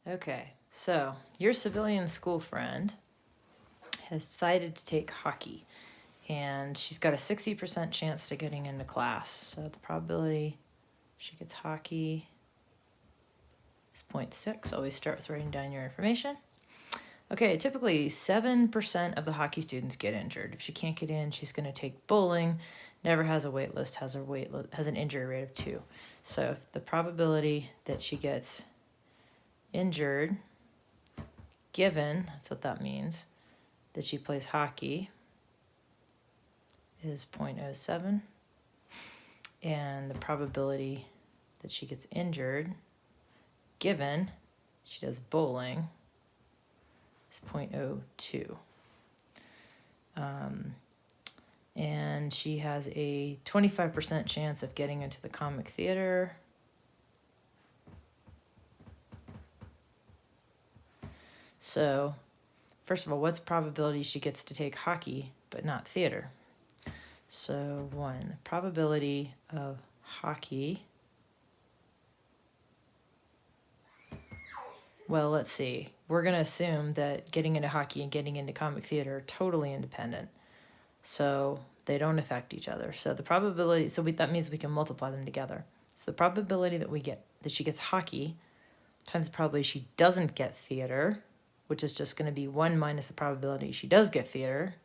Okay, so your civilian school friend has decided to take hockey, and she's got a 60% chance to getting into class. So the probability she gets hockey is 0.6. Always start with writing down your information. Okay, typically 7% of the hockey students get injured. If she can't get in, she's going to take bowling. Never has a wait list, has an injury rate of 2. So the probability that she gets injured, given, that's what that means, that she plays hockey, is 0.07. And the probability that she gets injured, given she does bowling, is 0.02. And she has a 25% chance of getting into the comic theater. So, first of all, what's the probability she gets to take hockey but not theater? So, 1, the probability of hockey. Well, let's see. We're going to assume that getting into hockey and getting into comic theater are totally independent. So they don't affect each other. So the probability, that means we can multiply them together. So the probability that she gets hockey times the probability she doesn't get theater, which is just going to be 1 minus the probability she does get theater,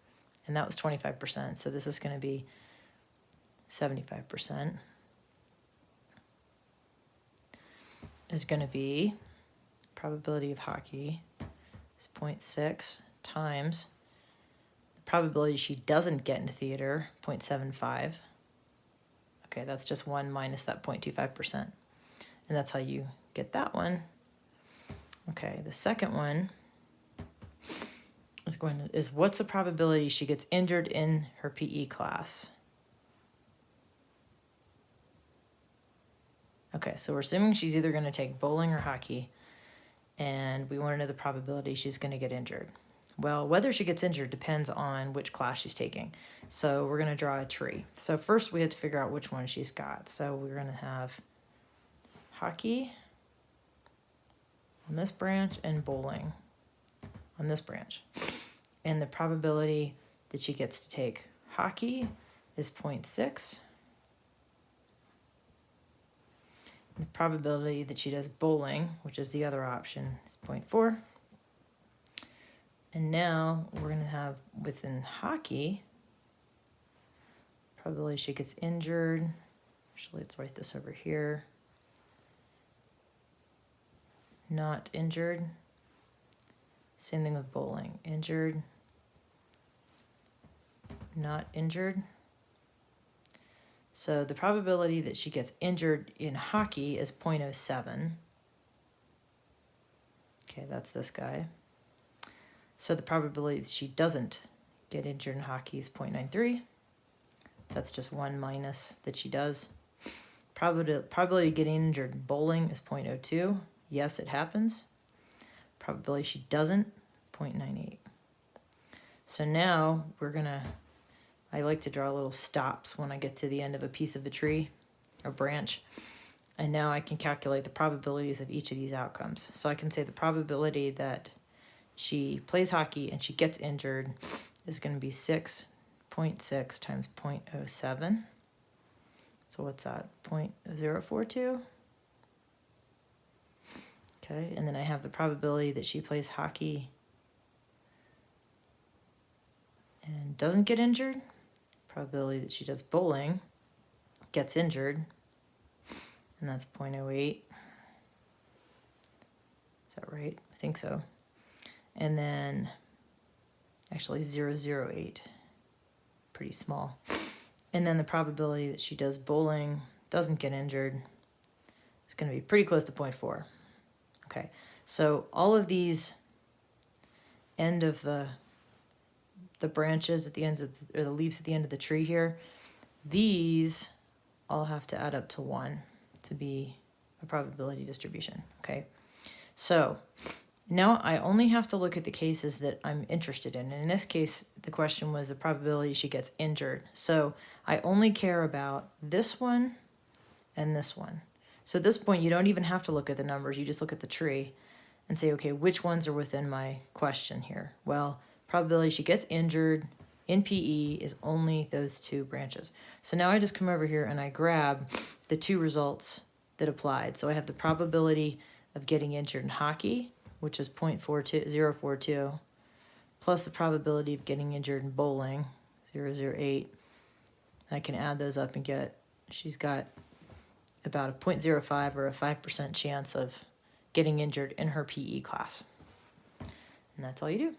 and that was 25%. So this is going to be 75%. Is going to be probability of hockey is 0.6 times probability she doesn't get into theater, 0.75. Okay, that's just 1 minus that 0.25%. And that's how you get that one. Okay, the second one is what's the probability she gets injured in her PE class? Okay, so we're assuming she's either going to take bowling or hockey, and we want to know the probability she's going to get injured. Well, whether she gets injured depends on which class she's taking. So we're going to draw a tree. So first we have to figure out which one she's got. So we're going to have hockey on this branch and bowling on this branch. And the probability that she gets to take hockey is 0.6. The probability that she does bowling, which is the other option, is 0.4. And now we're going to have within hockey, probability she gets injured. Actually, let's write this over here. Not injured. Same thing with bowling. Injured. Not injured. So the probability that she gets injured in hockey is 0.07. Okay, that's this guy. So the probability that she doesn't get injured in hockey is 0.93. That's just 1 minus that she does. Probability of getting injured in bowling is 0.02. Yes, it happens. Probability she doesn't, 0.98. So now I like to draw little stops when I get to the end of a piece of a tree or branch. And now I can calculate the probabilities of each of these outcomes. So I can say the probability that she plays hockey and she gets injured is going to be 6.6 times 0.07. So what's that? 0.042. Okay, and then I have the probability that she plays hockey and doesn't get injured. Probability that she does bowling, gets injured, and that's 0.08. Is that right? I think so. And then, actually 0.008, pretty small. And then the probability that she does bowling, doesn't get injured, is going to be pretty close to 0.4. Okay, so all of these end of the branches at the ends of or the leaves at the end of the tree here, these all have to add up to 1 to be a probability distribution. Okay, so now I only have to look at the cases that I'm interested in. And in this case, the question was the probability she gets injured. So I only care about this one and this one. So at this point, you don't even have to look at the numbers. You just look at the tree. and say, okay, which ones are within my question here? Well, probability she gets injured in PE is only those 2 branches. So now I just come over here and I grab the 2 results that applied. So I have the probability of getting injured in hockey, which is 0.042, plus the probability of getting injured in bowling, 0.008. And I can add those up and get, she's got about a 0.05 or a 5% chance of getting injured in her PE class. And that's all you do.